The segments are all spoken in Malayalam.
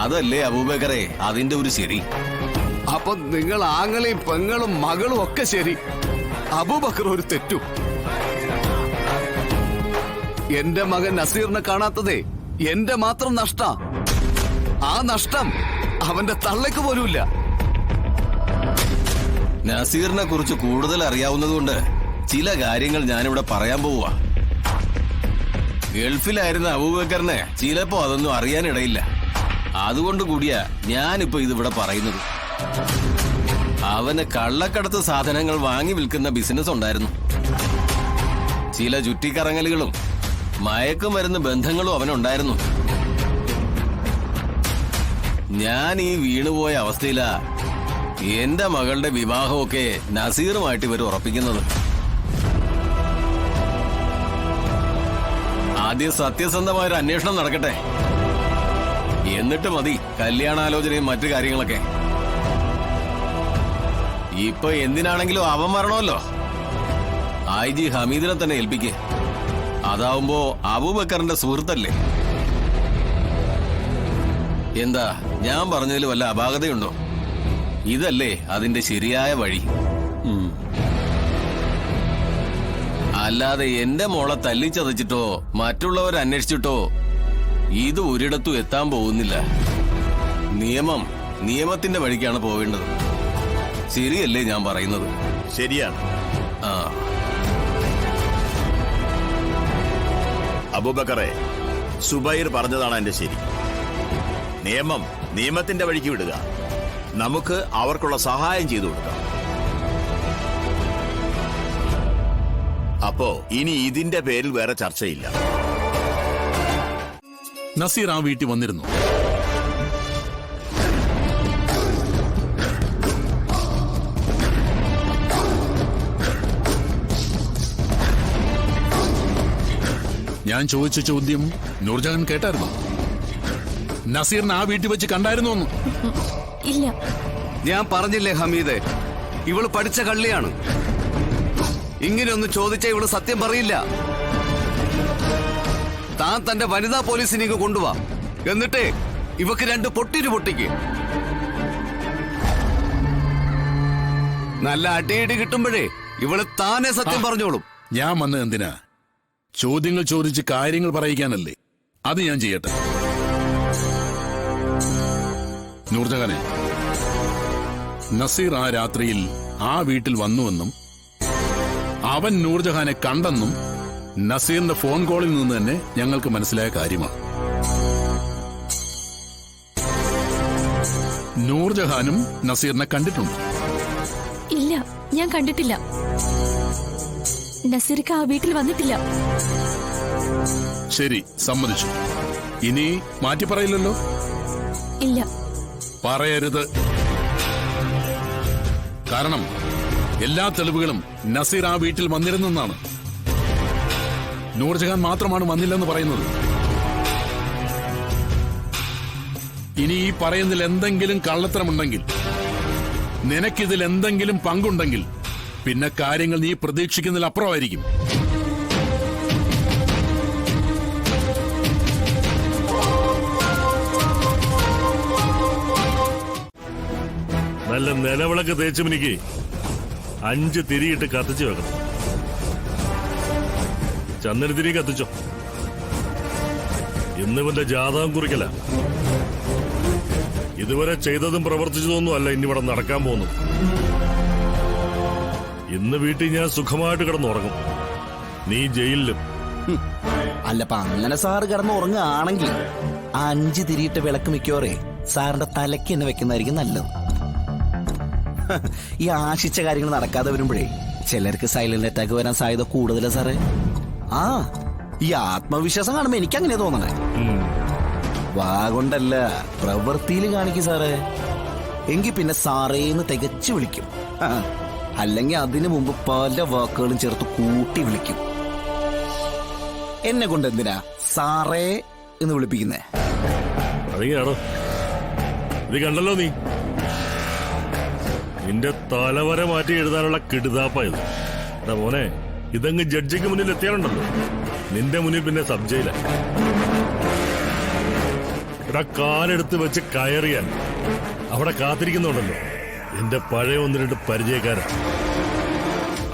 അതല്ലേ അബൂബക്കറെ അതിന്റെ ഒരു ശരി. അപ്പൊ നിങ്ങൾ ആങ്ങളെയും പെങ്ങളും മകളും ഒക്കെ ശരി, അബൂബക്കർ ഒരു തെറ്റു. എന്റെ മകൻ നസീറിനെ കാണാത്തതേ എന്റെ മാത്രം നഷ്ട. ആ നഷ്ടം അവന്റെ തള്ളയ്ക്ക് പോലുമില്ല. നസീറിനെ കുറിച്ച് കൂടുതൽ അറിയാവുന്നതുകൊണ്ട് ചില കാര്യങ്ങൾ ഞാനിവിടെ പറയാൻ പോവുക. ഗൾഫിലായിരുന്ന അബൂബക്കറിന് ചിലപ്പോ അതൊന്നും അറിയാനിടയില്ല. അതുകൊണ്ട് കൂടിയാ ഞാനിപ്പോ ഇതിവിടെ പറയുന്നത്. അവന് കള്ളക്കടത്ത് സാധനങ്ങൾ വാങ്ങി വിൽക്കുന്ന ബിസിനസ് ഉണ്ടായിരുന്നു. ചില ചുറ്റിക്കറങ്ങലുകളും മയക്കുമരുന്ന് ബന്ധങ്ങളും അവനുണ്ടായിരുന്നു. ഞാൻ ഈ വീണുപോയ അവസ്ഥയിലാ എന്റെ മകളുടെ വിവാഹമൊക്കെ നസീറുമായിട്ട് ഇവർ ഉറപ്പിക്കുന്നത്. ആദ്യം സത്യസന്ധമായൊരു അന്വേഷണം നടക്കട്ടെ, എന്നിട്ട് മതി കല്യാണാലോചനയും മറ്റു കാര്യങ്ങളൊക്കെ. ഇപ്പൊ എന്തിനാണെങ്കിലും അവൻ വരണമല്ലോ. IG ഹമീദിനെ തന്നെ ഏൽപ്പിക്കേ. അതാവുമ്പോ അബൂബക്കറിന്റെ സുഹൃത്തല്ലേ. എന്താ ഞാൻ പറഞ്ഞതിൽ വല്ല അപാകതയുണ്ടോ? ഇതല്ലേ അതിന്റെ ശരിയായ വഴി. അല്ലാതെ എന്റെ മോളെ തല്ലിച്ചതച്ചിട്ടോ മറ്റുള്ളവരെ അന്വേഷിച്ചിട്ടോ ഇത് ഒരിടത്തും എത്താൻ പോകുന്നില്ല. നിയമത്തിന്റെ വഴിക്കാണ് പോവേണ്ടത്. ശരിയല്ലേ ഞാൻ പറയുന്നത്? ശരിയാണ്. ആ അബൂബക്കറെ, സുബൈർ പറഞ്ഞതാണ് എന്റെ ശരി. നിയമത്തിന്റെ വഴിക്ക് വിടുക. നമുക്ക് അവർക്കുള്ള സഹായം ചെയ്തു കൊടുക്കാം. അപ്പോ ഇനി ഇതിന്റെ പേരിൽ വേറെ ചർച്ചയില്ല. നസീർ ആ വീട്ടിൽ വന്നിരുന്നു. ഞാൻ ചോദിച്ച ചോദ്യം നൂർജഹാൻ കേട്ടായിരുന്നു. നസീറിനെ ആ വീട്ടിൽ വെച്ച് കണ്ടായിരുന്നു? ഇല്ല. ഞാൻ പറഞ്ഞില്ലേ ഹമീദെ, ഇവള് പഠിച്ച കള്ളിയാണ്. ഇങ്ങനെയൊന്ന് ചോദിച്ചാൽ ഇവള് സത്യം പറയില്ല. താൻ തന്റെ വനിതാ പോലീസിനെ കൊണ്ടുപോവാ, എന്നിട്ട് ഇവക്ക് 2 പൊട്ടിരു പൊട്ടിക്ക്. നല്ല അടിയിടി കിട്ടുമ്പോഴേ ഇവള് താനെ സത്യം പറഞ്ഞോളും. ഞാൻ വന്നത് എന്തിനാ? ചോദ്യങ്ങൾ ചോദിച്ച് കാര്യങ്ങൾ പറയിക്കാനല്ലേ. അത് ഞാൻ ചെയ്യട്ടെ. നൂർജഹാനെ, നസീർ ആ രാത്രിയിൽ ആ വീട്ടിൽ വന്നുവെന്നും അവൻ നൂർജഹാനെ കണ്ടെന്നും നസീറിന്റെ ഫോൺ കോളിൽ നിന്ന് തന്നെ ഞങ്ങൾക്ക് മനസ്സിലായ കാര്യമാണ്. നൂർജഹാനും നസീറിനെ കണ്ടിട്ടുണ്ട്? ഇല്ല, ഞാൻ കണ്ടിട്ടില്ല. നസീർക്ക് ആ വീട്ടിൽ വന്നിട്ടില്ല. ശരി, സമ്മതിച്ചു. ഇനി മാറ്റി പറയില്ലല്ലോ? ഇല്ല. പറയരുത്. കാരണം എല്ലാ തെളിവുകളും നസീർ ആ വീട്ടിൽ വന്നിരുന്നെന്നാണ്. നൂർജഹാൻ മാത്രമാണ് വന്നില്ലെന്ന് പറയുന്നത്. ഇനി ഈ പറയുന്നതിൽ എന്തെങ്കിലും കള്ളത്തരമുണ്ടെങ്കിൽ, നിനക്കിതിൽ എന്തെങ്കിലും പങ്കുണ്ടെങ്കിൽ, പിന്നെ കാര്യങ്ങൾ നീ പ്രതീക്ഷിക്കുന്നതിൽ അപ്പുറമായിരിക്കും. നല്ല നിലവിളക്ക് തേച്ചുമിനിക്ക് 5 തിരിയിട്ട് കത്തിച്ചു വെക്കണം. ചന്ദനത്തിരി കത്തിച്ചോ. ഇന്നിവന്റെ ജാതകം കുറിക്കല. ഇതുവരെ ചെയ്തതും പ്രവർത്തിച്ചതൊന്നും അല്ല ഇന്നിവിടെ നടക്കാൻ പോകുന്നു. ഇന്ന് വീട്ടിൽ ഞാൻ സുഖമായിട്ട് കിടന്നുറങ്ങും, നീ ജയിലിലും. അല്ലപ്പ അങ്ങനെ സാറ് കിടന്ന് ഉറങ്ങുകയാണെങ്കിൽ 5 തിരിയിട്ട് വിളക്ക് മിക്കോറേ സാറിന്റെ തലയ്ക്ക് തന്നെ വെക്കുന്നതായിരിക്കും നല്ലത്. ഈ ആശിച്ച കാര്യങ്ങൾ നടക്കാതെ വരുമ്പോഴേ ചിലർക്ക് സൈലന്റ് അറ്റാക്ക് വരാൻ സാധ്യത കൂടുതലാ സാറേ. ആ ഈ ആത്മവിശ്വാസം കാണുമ്പോ എനിക്ക് അങ്ങനെ തോന്നണേ. വാ കൊണ്ടല്ല, പ്രവൃത്തിയിൽ കാണിക്കും സാറേ. എങ്കിൽ പിന്നെ സാറേന്ന് തികച്ചു വിളിക്കും. അല്ലെങ്കിൽ അതിനു മുമ്പ് പല വാക്കുകളും ചേർത്ത് കൂട്ടി വിളിക്കും. എന്നെ കൊണ്ട് എന്തിനാ സാറേ എന്ന് വിളിപ്പിക്കുന്നേ? അറിയാണോ, ഇത് കണ്ടല്ലോ നീ. നിന്റെ തലവര മാറ്റി എഴുതാനുള്ള കിടുതാപ്പായത്. എടാ മോനെ, ഇതങ്ങ് ജഡ്ജിക്ക് മുന്നിൽ എത്തിയാലുണ്ടല്ലോ, നിന്റെ മുന്നിൽ പിന്നെ സബ് ജയില. ഇവിടെ കാലെടുത്ത് വെച്ച് കയറിയാൽ അവിടെ കാത്തിരിക്കുന്നുണ്ടല്ലോ എന്റെ പഴയ 1-2 പരിചയക്കാരാ.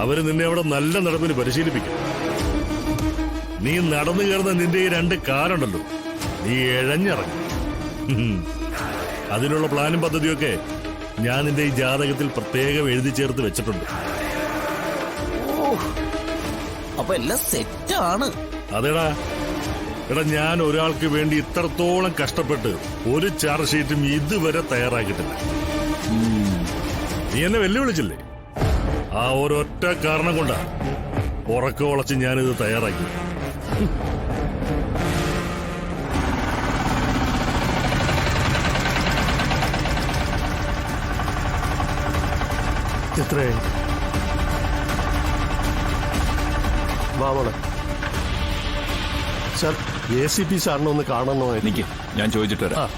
അവര് നിന്നെ അവിടെ നല്ല നടപ്പിന് പരിശീലിപ്പിക്കും. നീ നടന്നു കയറുന്ന നിന്റെ ഈ 2 കാലുണ്ടല്ലോ, നീ എഴഞ്ഞിറങ്ങും. അതിനുള്ള പ്ലാനും പദ്ധതിയൊക്കെ ഞാൻ നിന്റെ ഈ ജാതകത്തിൽ പ്രത്യേകം എഴുതി ചേർത്ത് വെച്ചിട്ടുണ്ട്. അപ്പൊ എല്ലാം സെറ്റാണ്. അതേടാ, എടാ, ഞാൻ ഒരാൾക്ക് വേണ്ടി ഇത്രത്തോളം കഷ്ടപ്പെട്ട് ഒരു ചാർജ് ഷീറ്റും ഇതുവരെ തയ്യാറാക്കിയിട്ടില്ല. നീ എന്നെ വെല്ലുവിളിച്ചില്ലേ? ആ ഒരൊറ്റ കാരണം കൊണ്ടാ ഉറക്കം ഉളച്ച് ഞാനിത് തയ്യാറാക്കി. എത്രയായി? വാമോളെ സാർ, ACP സാറിനെ ഒന്ന് കാണണോ? എനിക്ക് ഞാൻ ചോദിച്ചിട്ട് വരാം.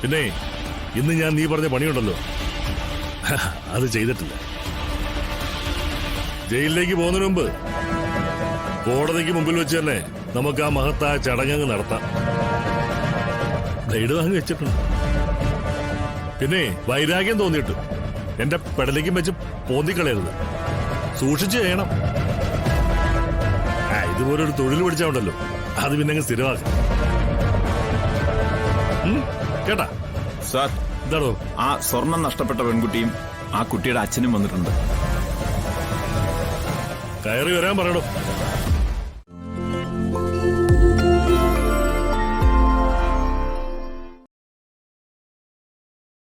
പിന്നെ ഇന്ന് ഞാൻ നീ പറഞ്ഞ പണിയുണ്ടല്ലോ, അത് ചെയ്തിട്ടില്ല. ജയിലിലേക്ക് പോകുന്നതിന് മുമ്പ് കോടതിക്ക് മുമ്പിൽ വെച്ച് തന്നെ നമുക്ക് ആ മഹത്തായ ചടങ്ങ് നടത്താം. ഗൈഡ് വാങ്ങി വെച്ചിട്ടുണ്ട്. പിന്നെ വൈരാഗ്യം തോന്നിയിട്ട് എന്റെ പെടലേക്കും വെച്ച് പോന്തിക്കളയരുത്, സൂക്ഷിച്ചു ചെയ്യണം. ഇതുപോലൊരു തൊഴിൽ പിടിച്ചാണ്ടല്ലോ, അത് പിന്നെ അങ്ങ് സ്ഥിരമാക്കാം. കേട്ടാ സാർ, എന്താണോ? ആ സ്വർണം നഷ്ടപ്പെട്ട പെൺകുട്ടിയും ആ കുട്ടിയുടെ അച്ഛനും വന്നിട്ടുണ്ട്. കയറി വരാൻ പറയണോ?